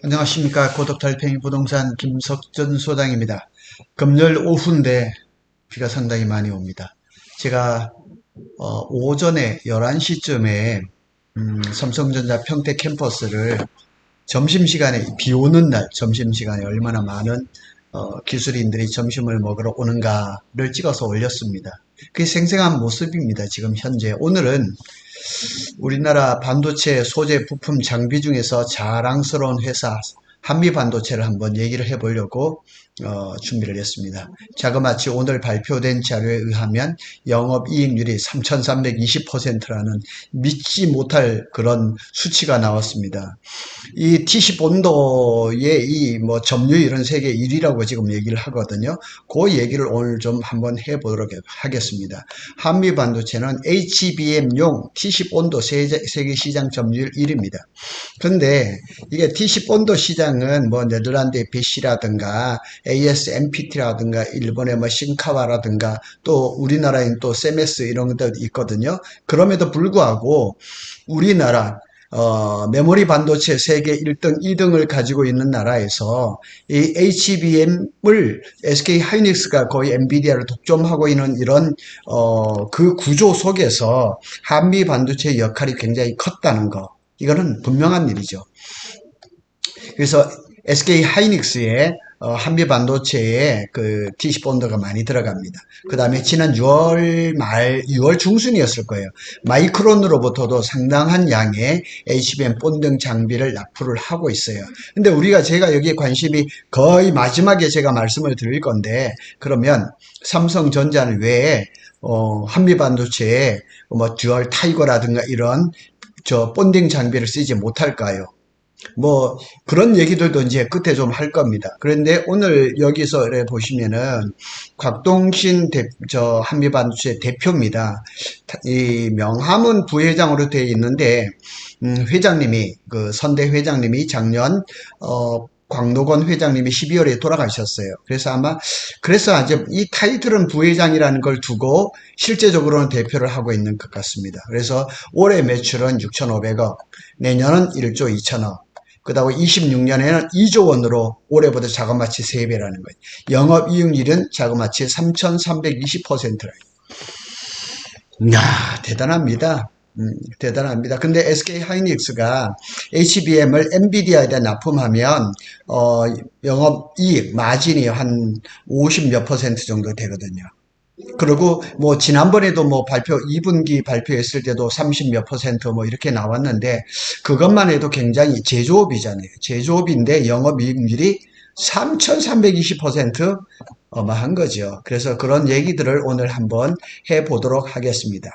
안녕하십니까. 고독달팽이 부동산 김석전 소장입니다. 금요일 오후인데 비가 상당히 많이 옵니다. 제가 오전에 11시쯤에 삼성전자 평택 캠퍼스를 점심시간에, 비 오는 날 점심시간에 얼마나 많은 기술인들이 점심을 먹으러 오는가를 찍어서 올렸습니다. 그게 생생한 모습입니다. 지금 현재. 오늘은 우리나라 반도체 소재 부품 장비 중에서 자랑스러운 회사 한미반도체를 한번 얘기를 해보려고 준비를 했습니다. 자그마치 오늘 발표된 자료에 의하면 영업이익률이 3,320%라는 믿지 못할 그런 수치가 나왔습니다. 이 T10온도의 이 뭐 점유율 이런 세계 1위라고 지금 얘기를 하거든요. 그 얘기를 오늘 좀 한번 해보도록 하겠습니다. 한미 반도체는 HBM용 T10온도 세계 시장 점유율 1위입니다. 근데 이게 T10온도 시장은 뭐 네덜란드의 BC라든가 ASMPT라든가 일본의 뭐 신카와라든가 또 우리나라인 또 세메스 이런 것도 있거든요. 그럼에도 불구하고 우리나라 메모리 반도체 세계 1등, 2등을 가지고 있는 나라에서 이 HBM을 SK 하이닉스가 거의 엔비디아를 독점하고 있는 이런 그 구조 속에서 한미 반도체의 역할이 굉장히 컸다는 거. 이거는 분명한 일이죠. 그래서 SK 하이닉스의 한미 반도체에 그 T10 본드가 많이 들어갑니다. 그 다음에 지난 6월 말, 6월 중순이었을 거예요. 마이크론으로부터도 상당한 양의 HBM 본등 장비를 납품을 하고 있어요. 근데 제가 여기에 관심이 거의 마지막에 제가 말씀을 드릴 건데, 그러면 삼성전자는 왜 한미 반도체에 뭐 듀얼 타이거라든가 이런 본딩 장비를 쓰지 못할까요? 뭐 그런 얘기들도 이제 끝에 좀 할 겁니다. 그런데 오늘 여기서 보시면은 곽동신 한미반도체 대표입니다. 이 명함은 부회장으로 되어 있는데 회장님이 그 선대 회장님이 작년 광노건 회장님이 12월에 돌아가셨어요. 그래서 아주 이 타이틀은 부회장이라는 걸 두고 실제적으로는 대표를 하고 있는 것 같습니다. 그래서 올해 매출은 6,500억, 내년은 1조 2천억, 그다음에 26년에는 2조 원으로 올해보다 자그마치 3배라는 거예요. 영업이익률은 자그마치 3,320%라. 이야, 대단합니다. 대단합니다. 근데 SK 하이닉스가 HBM을 엔비디아에다 납품하면 영업이익 마진이 한 50 몇 퍼센트 정도 되거든요. 그리고 뭐 지난번에도 뭐 2분기 발표했을 때도 30 몇 퍼센트 뭐 이렇게 나왔는데 그것만 해도 굉장히 제조업이잖아요. 제조업인데 영업이익률이 3,320% 어마한 거죠. 그래서 그런 얘기들을 오늘 한번 해보도록 하겠습니다.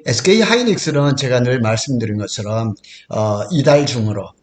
SK 하이닉스는 제가 늘 말씀드린 것처럼 이달 중으로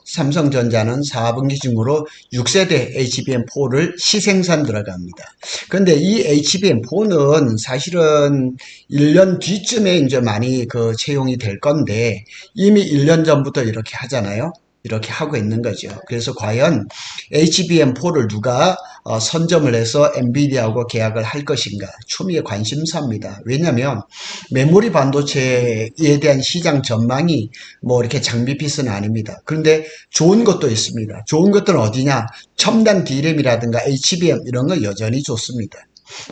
삼성전자는 4분기 중으로 6세대 HBM4를 시생산 들어갑니다. 그런데 이 HBM4는 사실은 1년 뒤쯤에 이제 많이 그 채용이 될 건데 이미 1년 전부터 이렇게 하잖아요. 이렇게 하고 있는 거죠. 그래서 과연 HBM4를 누가 선점을 해서 엔비디아하고 계약을 할 것인가 초미의 관심사입니다. 왜냐하면 메모리 반도체에 대한 시장 전망이 뭐 이렇게 장밋빛은 아닙니다. 그런데 좋은 것도 있습니다. 좋은 것들은 어디냐? 첨단 D램이라든가 HBM 이런 거 여전히 좋습니다.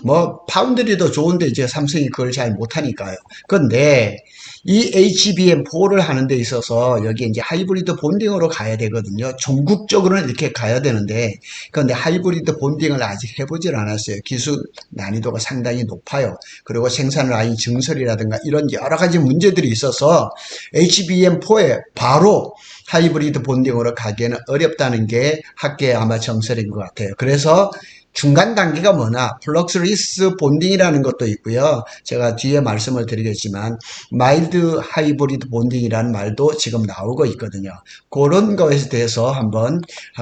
뭐 파운드리도 좋은데 이제 삼성이 그걸 잘 못하니까요. 그런데 이 HBM4를 하는 데 있어서 여기 이제 하이브리드 본딩으로 가야 되거든요. 전국적으로는 이렇게 가야 되는데 그런데 하이브리드 본딩을 아직 해보질 않았어요. 기술 난이도가 상당히 높아요. 그리고 생산 라인 증설이라든가 이런 여러 가지 문제들이 있어서 HBM4에 바로 하이브리드 본딩으로 가기에는 어렵다는 게 학계의 아마 정설인 것 같아요. 그래서 중간 단계가 뭐냐? 플럭스리스 본딩이라는 것도 있고요. 제가 뒤에 말씀을 드리겠지만 마일드 하이브리드 본딩이라는 말도 지금 나오고 있거든요. 그런 것에 대해서 한번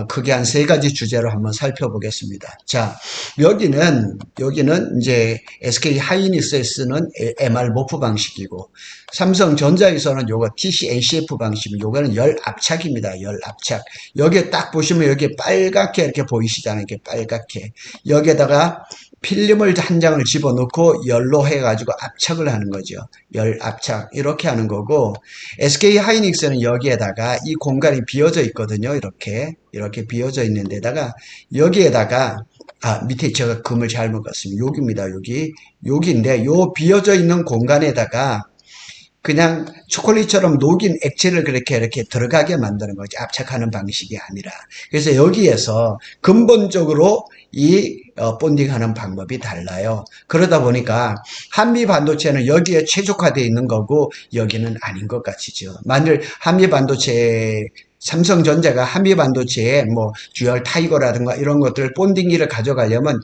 크게 한 3가지 주제로 한번 살펴보겠습니다. 자, 여기는 이제 SK 하이닉스에 쓰는 MR 모프 방식이고 삼성전자에서는 요거 TC-NCF 방식, 요거는 열압착입니다. 열압착. 여기에 딱 보시면 여기 빨갛게 이렇게 보이시잖아요. 이렇게 빨갛게. 여기에다가 필름을 한 장을 집어넣고 열로 해가지고 압착을 하는 거죠. 열 압착 이렇게 하는 거고 SK 하이닉스는 여기에다가 이 공간이 비어져 있거든요. 이렇게 비어져 있는 데다가 여기에다가 밑에 제가 금을 잘못 갔습니다. 여기입니다. 여기인데 요 비어져 있는 공간에다가 그냥 초콜릿처럼 녹인 액체를 그렇게 이렇게 들어가게 만드는 거죠. 압착하는 방식이 아니라. 그래서 여기에서 근본적으로 이 본딩하는 방법이 달라요. 그러다 보니까 한미 반도체는 여기에 최적화되어 있는 거고 여기는 아닌 것 같이죠. 만일 한미 반도체 삼성전자가 한미 반도체에 뭐 듀얼 타이거라든가 이런 것들 본딩기를 가져가려면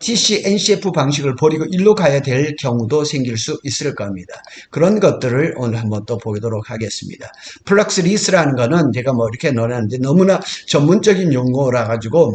TC, NCF 방식을 버리고 일로 가야 될 경우도 생길 수 있을 겁니다. 그런 것들을 오늘 한번 또 보도록 하겠습니다. 플럭스 리스라는 거는 제가 뭐 이렇게 넣어놨는데 너무나 전문적인 용어라 가지고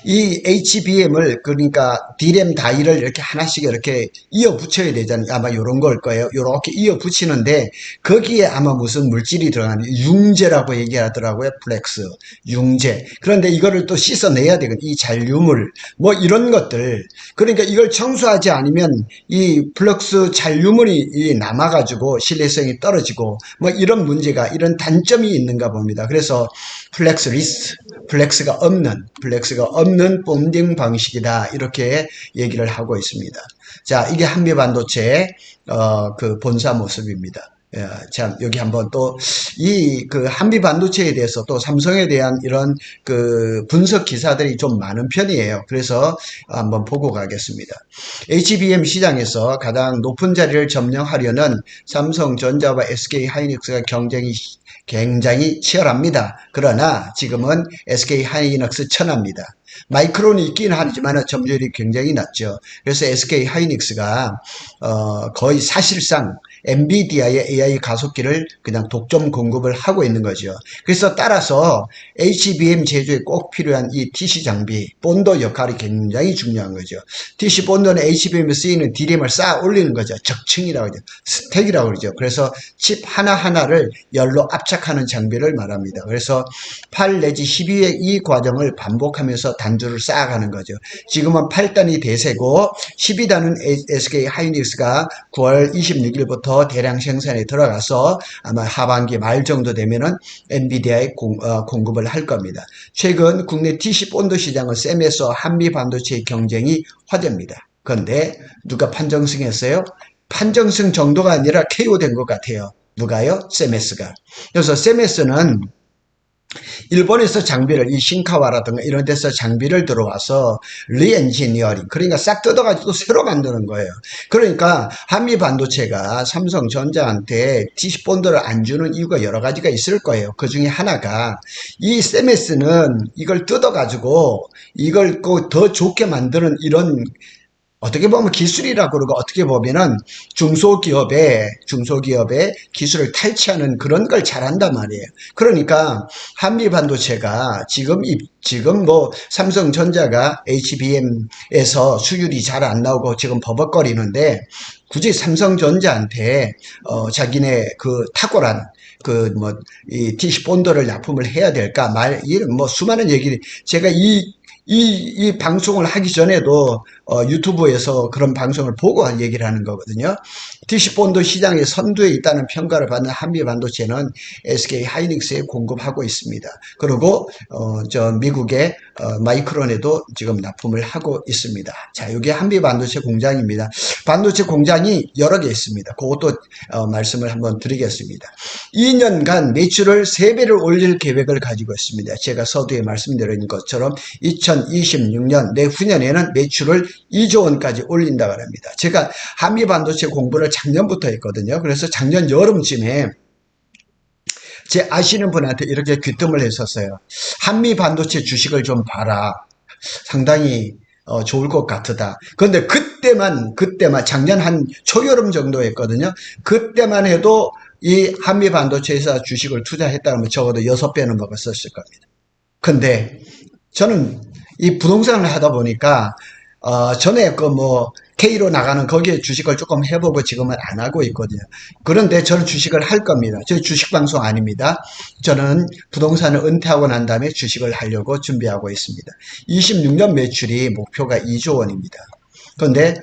이 HBM을 그러니까 D램 다이를 이렇게 하나씩 이렇게 이어 붙여야 되잖아요. 아마 이런 걸 거예요. 이렇게 이어 붙이는데 거기에 아마 무슨 물질이 들어가는 융제라고 얘기하더라고요. 플렉스 융제. 그런데 이거를 또 씻어내야 되거든요. 이 잔류물 뭐 이런 것들. 그러니까 이걸 청소하지 않으면 이 플럭스 잔류물이 남아가지고 신뢰성이 떨어지고 뭐 이런 문제가 이런 단점이 있는가 봅니다. 그래서 플렉스가 없는 본딩 방식이다 이렇게 얘기를 하고 있습니다. 자, 이게 한미 반도체의 그 본사 모습입니다. 참 여기 한번 또 이 그 한미 반도체에 대해서 또 삼성에 대한 이런 그 분석 기사들이 좀 많은 편이에요. 그래서 한번 보고 가겠습니다. HBM 시장에서 가장 높은 자리를 점령하려는 삼성전자와 SK 하이닉스가 경쟁이 굉장히 치열합니다. 그러나 지금은 SK 하이닉스 천하입니다. 마이크론이 있긴 하지만 점유율이 굉장히 낮죠. 그래서 SK 하이닉스가 거의 사실상 엔비디아의 AI 가속기를 그냥 독점 공급을 하고 있는 거죠. 그래서 따라서 HBM 제조에 꼭 필요한 이 TC 장비, 본드 역할이 굉장히 중요한 거죠. TC 본드는 HBM에 쓰이는 D램을 쌓아 올리는 거죠. 적층이라고 하죠. 스택이라고 그러죠. 그래서 칩 하나하나를 열로 압착하는 장비를 말합니다. 그래서 8 내지 12의 이 과정을 반복하면서 단주를 쌓아가는 거죠. 지금은 8단이 대세고 12단은 SK 하이닉스가 9월 26일부터 대량 생산에 들어가서 아마 하반기 말 정도 되면은 엔비디아에 공급을 할 겁니다. 최근 국내 TC 본드 시장은 셈에서 한미 반도체의 경쟁이 화제입니다. 그런데 누가 판정승했어요? 판정승 정도가 아니라 KO된 것 같아요. 누가요? 셈에스가. 그래서 셈에스는 일본에서 장비를 이 신카와라든가 이런 데서 장비를 들어와서 리엔지니어링 그러니까 싹 뜯어가지고 새로 만드는 거예요. 그러니까 한미 반도체가 삼성전자한테 TC본드를 안 주는 이유가 여러 가지가 있을 거예요. 그 중에 하나가 이 세메스는 이걸 뜯어가지고 이걸 더 좋게 만드는 이런 어떻게 보면 기술이라고 그러고 어떻게 보면은 중소기업의 기술을 탈취하는 그런 걸 잘한단 말이에요. 그러니까 한미 반도체가 지금 뭐 삼성전자가 HBM에서 수율이 잘 안 나오고 지금 버벅거리는데 굳이 삼성전자한테 자기네 그 탁월한 이 TC 본드를 납품을 해야 될까 이런 수많은 얘기를 제가 이 방송을 하기 전에도 유튜브에서 그런 방송을 보고 얘기를 하는 거거든요. TC본드 시장의 선두에 있다는 평가를 받는 한미 반도체는 SK 하이닉스에 공급하고 있습니다. 그리고 미국의 마이크론에도 지금 납품을 하고 있습니다. 자, 이게 한미 반도체 공장입니다. 반도체 공장이 여러 개 있습니다. 그것도 말씀을 한번 드리겠습니다. 2년간 매출을 3배를 올릴 계획을 가지고 있습니다. 제가 서두에 말씀드린 것처럼 2026년 내후년에는 매출을 2조 원까지 올린다고 합니다. 제가 한미 반도체 공부를 작년부터 했거든요. 그래서 작년 여름쯤에 제 아시는 분한테 이렇게 귀뜸을 했었어요. 한미 반도체 주식을 좀 봐라. 상당히 좋을 것 같다. 그런데 그때만 작년 한 초여름 정도 했거든요. 그때만 해도 이 한미 반도체에서 주식을 투자했다면 적어도 6배는 먹었었을 겁니다. 근데 저는 이 부동산을 하다 보니까 전에 K로 나가는 거기에 주식을 조금 해보고 지금은 안 하고 있거든요. 그런데 저는 주식을 할 겁니다. 저희 주식 방송 아닙니다. 저는 부동산을 은퇴하고 난 다음에 주식을 하려고 준비하고 있습니다. 26년 매출이 목표가 2조 원입니다. 그런데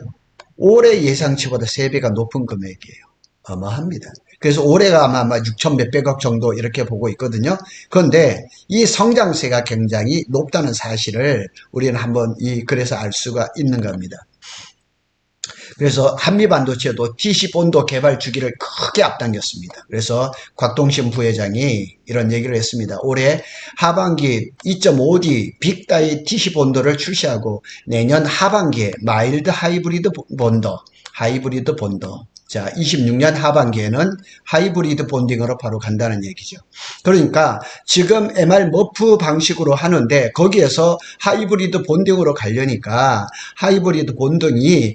올해 예상치보다 3배가 높은 금액이에요. 어마합니다. 그래서 올해가 아마 6천 몇백억 정도 이렇게 보고 있거든요. 그런데 이 성장세가 굉장히 높다는 사실을 우리는 한번 그래서 알 수가 있는 겁니다. 그래서 한미반도체도 TC본도 개발 주기를 크게 앞당겼습니다. 그래서 곽동신 부회장이 이런 얘기를 했습니다. 올해 하반기 2.5D 빅다이 TC본도를 출시하고 내년 하반기에 마일드 하이브리드 본도 자, 26년 하반기에는 하이브리드 본딩으로 바로 간다는 얘기죠. 그러니까 지금 MR 머프 방식으로 하는데 거기에서 하이브리드 본딩으로 가려니까 하이브리드 본딩이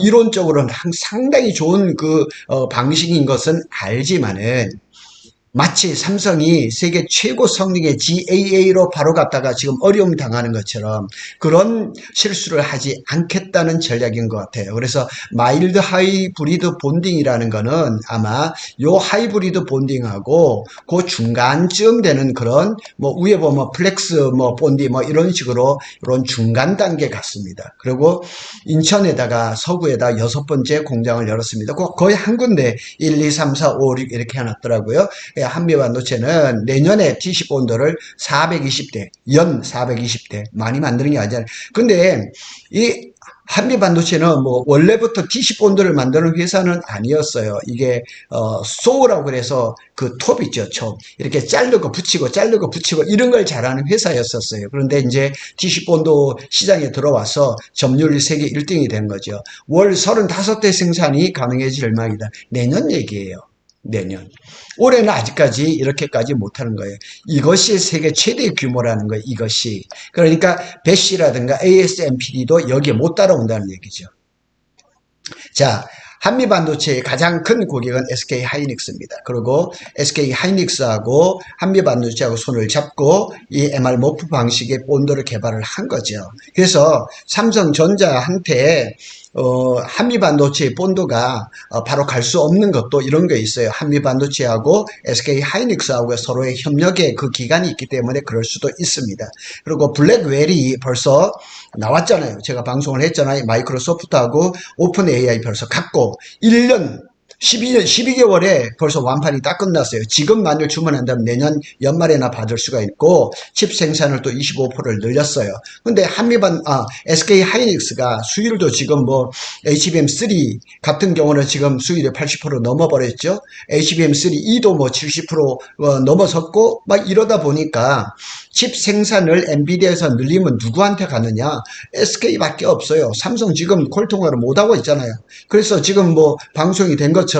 이론적으로는 상당히 좋은 방식인 것은 알지만은 마치 삼성이 세계 최고 성능의 GAA로 바로 갔다가 지금 어려움 당하는 것처럼 그런 실수를 하지 않겠다는 전략인 것 같아요. 그래서 마일드 하이브리드 본딩이라는 거는 아마 요 하이브리드 본딩하고 그 중간쯤 되는 그런 위에 보면 플렉스 본딩 이런 식으로 이런 중간 단계 같습니다. 그리고 인천에다가 서구에다 6번째 공장을 열었습니다. 거의 한 군데 1, 2, 3, 4, 5, 6 이렇게 해놨더라고요. 한미반도체는 내년에 TC본도를 420대, 연 420대 많이 만드는 게 아니잖아요. 근데 이 한미반도체는 원래부터 TC본도를 만드는 회사는 아니었어요. 이게 소우라고 그래서 그 톱 있죠, 톱. 이렇게 자르고 붙이고 이런 걸 잘하는 회사였었어요. 그런데 이제 TC본도 시장에 들어와서 점유율 세계 1등이 된 거죠. 월 35대 생산이 가능해질 전망이다. 내년 얘기예요. 내년. 올해는 아직까지 이렇게까지 못하는 거예요. 이것이 세계 최대 규모라는 거예요. 이것이. 그러니까 배시라든가 ASMPD도 여기에 못 따라온다는 얘기죠. 자, 한미반도체의 가장 큰 고객은 SK하이닉스입니다. 그리고 SK하이닉스하고 한미반도체하고 손을 잡고 이 MR 머프 방식의 본드를 개발을 한 거죠. 그래서 삼성전자한테 한미반도체의 본도가 바로 갈 수 없는 것도 이런 게 있어요. 한미반도체하고 SK하이닉스하고 서로의 협력의 그 기간이 있기 때문에 그럴 수도 있습니다. 그리고 블랙웰이 벌써 나왔잖아요. 제가 방송을 했잖아요. 마이크로소프트하고 오픈 AI 벌써 갖고 1년 12개월에 벌써 완판이 딱 끝났어요. 지금 만일 주문한다면 내년 연말에나 받을 수가 있고 칩 생산을 또 25%를 늘렸어요. 근데 SK하이닉스가 수율도 지금 HBM3 같은 경우는 지금 수율이 80% 넘어버렸죠. HBM3E도 70% 넘어섰고 막 이러다 보니까 칩 생산을 엔비디아에서 늘리면 누구한테 가느냐? SK밖에 없어요. 삼성 지금 콜통화를 못하고 있잖아요. 그래서 지금 방송이 된 것처럼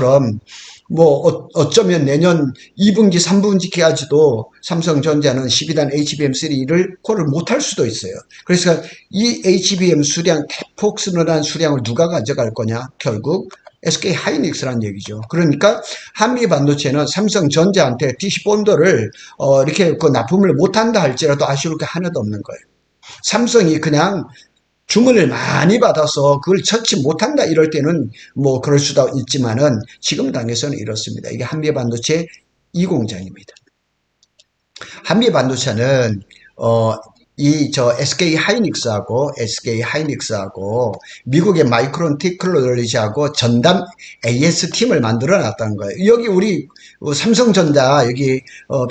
어쩌면 내년 2분기, 3분기까지도 삼성전자는 12단 HBM3를 콜을 못할 수도 있어요. 그래서 이 HBM 수량, 대폭 늘어난 수량을 누가 가져갈 거냐? 결국 SK하이닉스란 얘기죠. 그러니까 한미반도체는 삼성전자한테 TC본도를 이렇게 납품을 못한다 할지라도 아쉬울 게 하나도 없는 거예요. 삼성이 그냥 주문을 많이 받아서 그걸 처치 못한다 이럴 때는 그럴 수도 있지만은 지금 당에서는 이렇습니다. 이게 한미반도체 2공장입니다. 한미반도체는 SK하이닉스하고 미국의 마이크론 테크놀로지하고 전담 AS 팀을 만들어 놨다는 거예요. 여기 우리 삼성전자 여기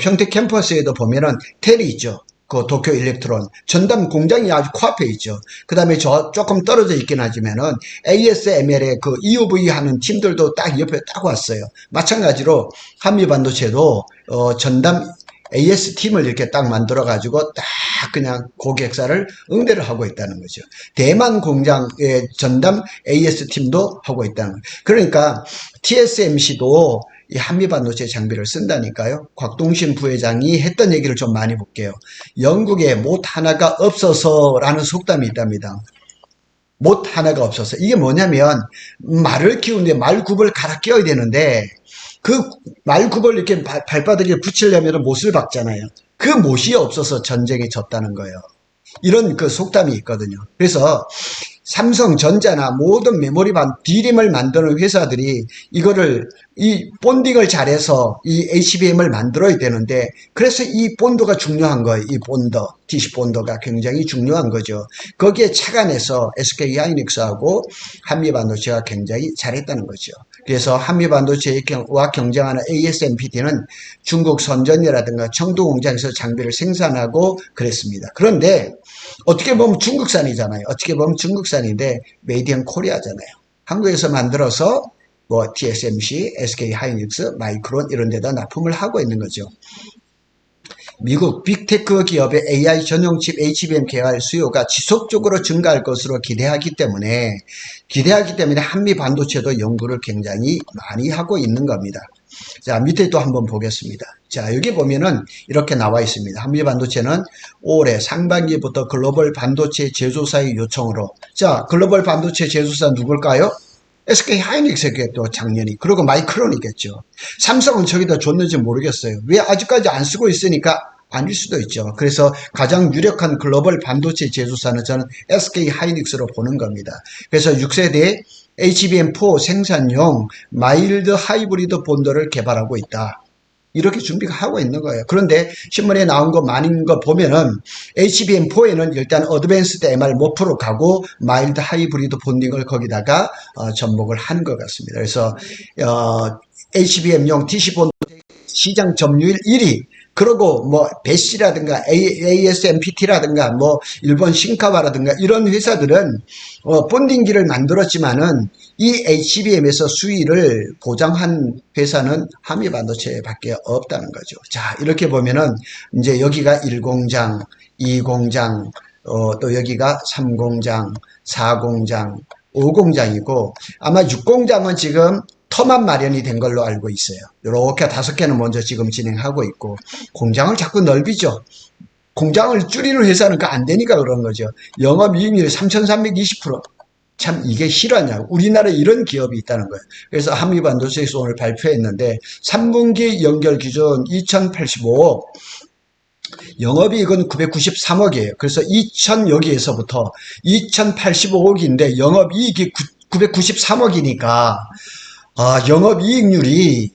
평택 캠퍼스에도 보면은 텔이 있죠. 그 도쿄 일렉트론 전담 공장이 아주 코앞에 있죠. 그 다음에 조금 떨어져 있긴 하지만은 ASML의 그 EUV 하는 팀들도 딱 옆에 딱 왔어요. 마찬가지로 한미반도체도 전담 AS팀을 이렇게 딱 만들어가지고 딱 그냥 고객사를 응대를 하고 있다는 거죠. 대만 공장의 전담 AS팀도 하고 있다는 거예요. 그러니까 TSMC도 이 한미반도체 장비를 쓴다니까요. 곽동신 부회장이 했던 얘기를 좀 많이 볼게요. 영국에 못 하나가 없어서라는 속담이 있답니다. 못 하나가 없어서. 이게 뭐냐면 말을 키우는데 말굽을 갈아 끼워야 되는데 그 말굽을 이렇게 발바닥에 붙이려면 못을 박잖아요. 그 못이 없어서 전쟁에 졌다는 거예요. 이런 그 속담이 있거든요. 그래서 삼성전자나 모든 D램을 만드는 회사들이 이 본딩을 잘해서 이 HBM을 만들어야 되는데, 그래서 이 본드가 중요한 거예요. 이 본드, DC 본드가 굉장히 중요한 거죠. 거기에 착안해서 SK 하이닉스하고 한미반도체가 굉장히 잘했다는 거죠. 그래서 한미반도체와 경쟁하는 ASMPT는 중국 선전이라든가 청도 공장에서 장비를 생산하고 그랬습니다. 그런데 어떻게 보면 중국산이잖아요. 어떻게 보면 중국산인데 메이드 인 코리아잖아요. 한국에서 만들어서 뭐 TSMC, SK 하이닉스, 마이크론 이런 데다 납품을 하고 있는 거죠. 미국 빅테크 기업의 AI 전용 칩 HBM 개발 수요가 지속적으로 증가할 것으로 기대하기 때문에 한미 반도체도 연구를 굉장히 많이 하고 있는 겁니다. 자, 밑에 또 한번 보겠습니다. 자, 여기 보면은 이렇게 나와 있습니다. 한미 반도체는 올해 상반기부터 글로벌 반도체 제조사의 요청으로, 자, 글로벌 반도체 제조사 누굴까요? SK 하이닉스겠죠, 작년이. 그리고 마이크론이겠죠. 삼성은 저기다 줬는지 모르겠어요. 왜 아직까지 안 쓰고 있으니까 아닐 수도 있죠. 그래서 가장 유력한 글로벌 반도체 제조사는 저는 SK 하이닉스로 보는 겁니다. 그래서 6세대 HBM4 생산용 마일드 하이브리드 본드를 개발하고 있다. 이렇게 준비가 하고 있는 거예요. 그런데 신문에 나온 거 많은 거 보면은 HBM4에는 일단 어드밴스드 MR 모프로 가고 마일드 하이브리드 본딩을 거기다가 접목을 하는 것 같습니다. 그래서 HBM용 DC 본드 시장 점유율 1위, 그리고 뭐 베시라든가 ASMPT라든가 뭐 일본 신카와라든가 이런 회사들은 본딩기를 만들었지만은 이 HBM에서 수위를 보장한 회사는 한미반도체밖에 없다는 거죠. 자, 이렇게 보면은 이제 여기가 1공장, 2공장, 또 여기가 3공장, 4공장, 5공장이고 아마 6공장은 지금 터만 마련이 된 걸로 알고 있어요. 이렇게 5개는 먼저 지금 진행하고 있고, 공장을 자꾸 넓히죠. 공장을 줄이는 회사는 안 되니까 그런 거죠. 영업이익률이 3,320%. 참 이게 실화냐고. 우리나라에 이런 기업이 있다는 거예요. 그래서 한미반도체에서 오늘 발표했는데 3분기 연결 기준 2,085억, 영업이익은 993억이에요. 그래서 2,000 여기에서부터 2,085억인데 영업이익이 993억이니까 영업이익률이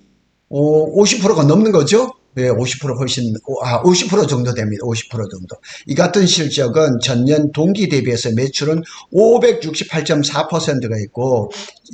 50%가 넘는 거죠? 네, 50% 훨씬, 50% 정도 됩니다. 50% 정도. 이 같은 실적은 전년 동기 대비해서 매출은 568.4%가 있고,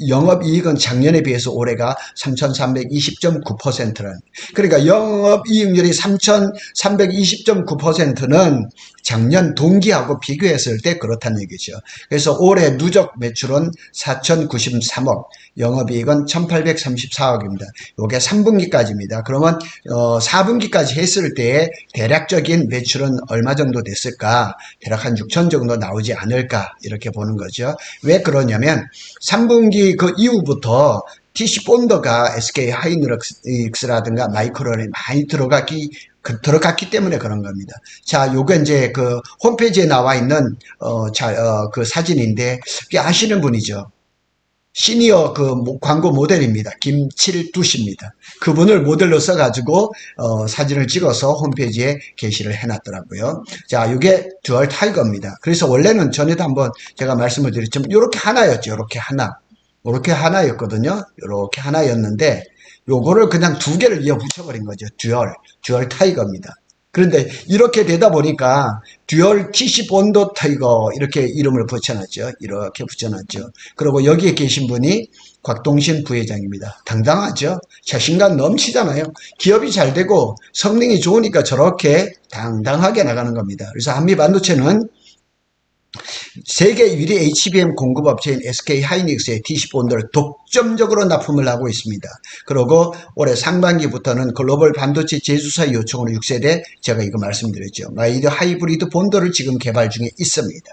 영업이익은 작년에 비해서 올해가 3,320.9%는. 그러니까 영업이익률이 3,320.9%는 작년 동기하고 비교했을 때 그렇다는 얘기죠. 그래서 올해 누적 매출은 4,093억, 영업이익은 1,834억입니다. 이게 3분기까지입니다. 그러면 4분기까지 했을 때 대략적인 매출은 얼마 정도 됐을까? 대략 한 6천 정도 나오지 않을까? 이렇게 보는 거죠. 왜 그러냐면 3분기 그 이후부터 TC 본드가 SK 하이닉스라든가 마이크론에 많이 들어갔기 때문에 그런 겁니다. 자, 요거 이제 그 홈페이지에 나와 있는 그 사진인데 아시는 분이죠. 시니어 그 광고 모델입니다. 김칠두씨입니다. 그분을 모델로 써가지고 사진을 찍어서 홈페이지에 게시를 해놨더라고요. 자, 이게 듀얼 타이거입니다. 그래서 원래는 전에도 한번 제가 말씀을 드렸지만 이렇게 하나였죠. 이렇게 하나였거든요. 이렇게 하나였는데 요거를 그냥 2개를 이어 붙여버린 거죠. 듀얼 타이거입니다. 그런데 이렇게 되다 보니까 듀얼 TC 본드 타이거 이렇게 이름을 붙여놨죠. 이렇게 붙여놨죠. 그리고 여기에 계신 분이 곽동신 부회장입니다. 당당하죠. 자신감 넘치잖아요. 기업이 잘 되고 성능이 좋으니까 저렇게 당당하게 나가는 겁니다. 그래서 한미반도체는 세계 유리 HBM 공급업체인 SK 하이닉스의 DC 본드를 독점적으로 납품을 하고 있습니다. 그리고 올해 상반기부터는 글로벌 반도체 제조사 요청으로 6세대, 제가 이거 말씀드렸죠. 마이드 하이브리드 본드를 지금 개발 중에 있습니다.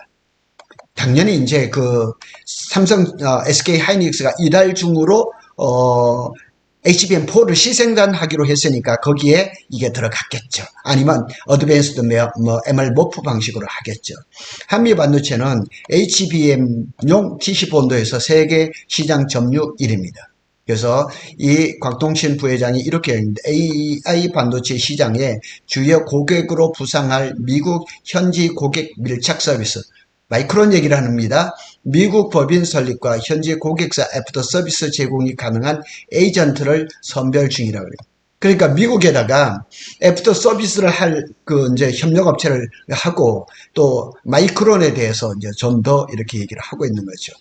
당연히 이제 그 SK 하이닉스가 이달 중으로 HBM4를 시생산하기로 했으니까 거기에 이게 들어갔겠죠. 아니면 어드밴스드 MR 모프 방식으로 하겠죠. 한미반도체는 HBM용 TC 본드에서 세계 시장 점유율 1위입니다. 그래서 이 곽동신 부회장이 이렇게 했는데 AI 반도체 시장에 주요 고객으로 부상할 미국 현지 고객 밀착 서비스, 마이크론 얘기를 합니다. 미국 법인 설립과 현재 고객사 애프터 서비스 제공이 가능한 에이전트를 선별 중이라고 그래요. 그러니까 미국에다가 애프터 서비스를 할 이제 협력업체를 하고 또 마이크론에 대해서 이제 좀 더 이렇게 얘기를 하고 있는 거죠.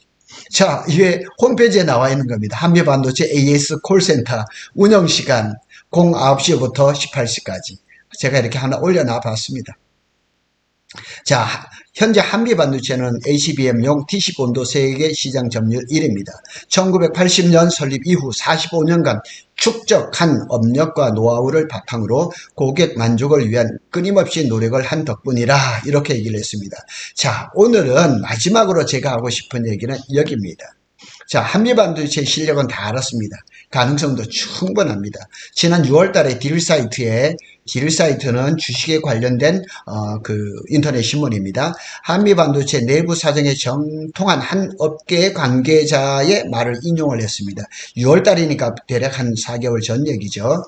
자, 이게 홈페이지에 나와 있는 겁니다. 한미반도체 AS 콜센터 운영시간 09시부터 18시까지. 제가 이렇게 하나 올려놔 봤습니다. 자, 현재 한미반도체는 HBM용 TC본도 세계 시장 점유율 1위입니다. 1980년 설립 이후 45년간 축적한 업력과 노하우를 바탕으로 고객 만족을 위한 끊임없이 노력을 한 덕분이라 이렇게 얘기를 했습니다. 자, 오늘은 마지막으로 제가 하고 싶은 얘기는 여기입니다. 자, 한미반도체 실력은 다 알았습니다. 가능성도 충분합니다. 지난 6월 달에 딜사이트는 주식에 관련된 인터넷 신문입니다. 한미반도체 내부 사정에 정통한 한 업계 관계자의 말을 인용을 했습니다. 6월 달이니까 대략 한 4개월 전 얘기죠.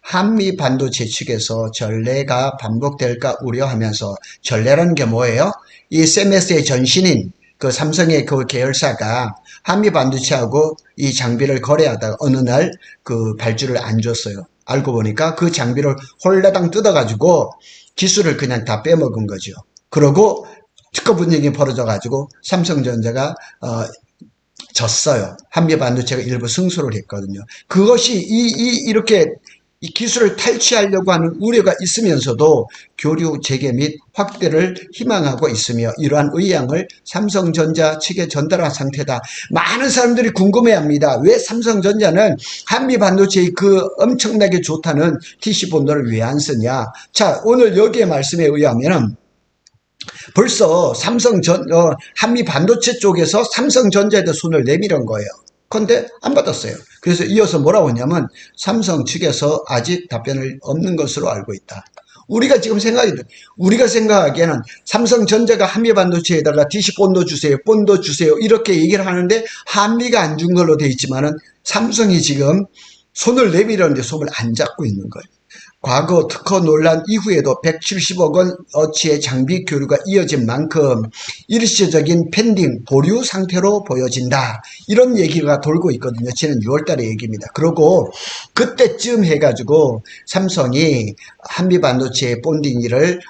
한미반도체 측에서 전례가 반복될까 우려하면서, 전례라는 게 뭐예요? 이 SMS의 전신인 그 삼성의 그 계열사가 한미반도체하고 이 장비를 거래하다가 어느 날 그 발주를 안 줬어요. 알고 보니까 그 장비를 홀라당 뜯어가지고 기술을 그냥 다 빼먹은 거죠. 그러고 특허 분쟁이 벌어져가지고 삼성전자가 졌어요. 한미반도체가 일부 승소를 했거든요. 그것이 이렇게 이 기술을 탈취하려고 하는 우려가 있으면서도 교류 재개 및 확대를 희망하고 있으며 이러한 의향을 삼성전자 측에 전달한 상태다. 많은 사람들이 궁금해합니다. 왜 삼성전자는 한미반도체의 그 엄청나게 좋다는 TC본도를 왜 안 쓰냐. 자, 오늘 여기에 말씀에 의하면 벌써 한미반도체 쪽에서 삼성전자에 손을 내밀은 거예요. 근데 안 받았어요. 그래서 이어서 뭐라고 했냐면 삼성 측에서 아직 답변을 없는 것으로 알고 있다. 우리가 생각하기에는 삼성전자가 한미반도체에다가 DC 본도 주세요, 본도 주세요 이렇게 얘기를 하는데 한미가 안 준 걸로 돼 있지만은 삼성이 지금 손을 내밀었는데 손을 안 잡고 있는 거예요. 과거 특허 논란 이후에도 170억 원어치의 장비 교류가 이어진 만큼 일시적인 펜딩 보류 상태로 보여진다. 이런 얘기가 돌고 있거든요. 지난 6월 달의 얘기입니다. 그리고 그때쯤 해가지고 삼성이 한미반도체 본딩을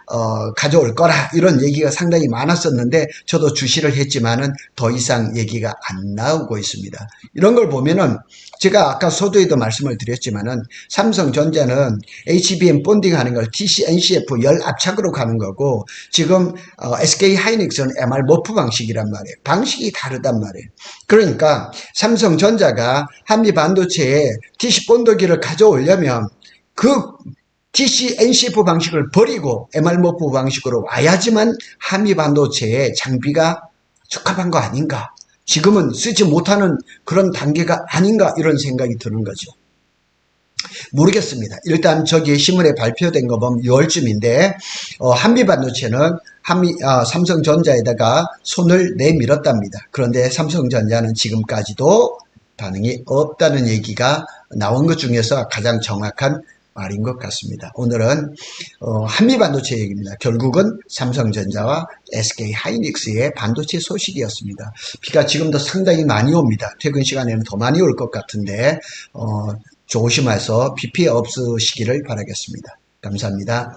가져올 거라 이런 얘기가 상당히 많았었는데 저도 주시를 했지만은 더 이상 얘기가 안 나오고 있습니다. 이런 걸 보면은 제가 아까 서두에도 말씀을 드렸지만은 삼성전자는 HBM 본딩 하는 걸 TC-NCF 열 압착으로 가는 거고 지금 SK 하이닉스는 MR 머프 방식이란 말이에요. 방식이 다르단 말이에요. 그러니까 삼성전자가 한미 반도체에 TC 본더기를 가져오려면 그 TC-NCF 방식을 버리고 MR 머프 방식으로 와야지만 한미 반도체에 장비가 적합한 거 아닌가. 지금은 쓰지 못하는 그런 단계가 아닌가 이런 생각이 드는 거죠. 모르겠습니다. 일단 저기 신문에 발표된 거 보면 6월쯤인데 한미반도체는 삼성전자에다가 손을 내밀었답니다. 그런데 삼성전자는 지금까지도 반응이 없다는 얘기가 나온 것 중에서 가장 정확한 말인 것 같습니다. 오늘은 한미반도체 얘기입니다. 결국은 삼성전자와 SK 하이닉스의 반도체 소식이었습니다. 비가 지금도 상당히 많이 옵니다. 퇴근 시간에는 더 많이 올 것 같은데 조심해서 비 피해 없으시기를 바라겠습니다. 감사합니다.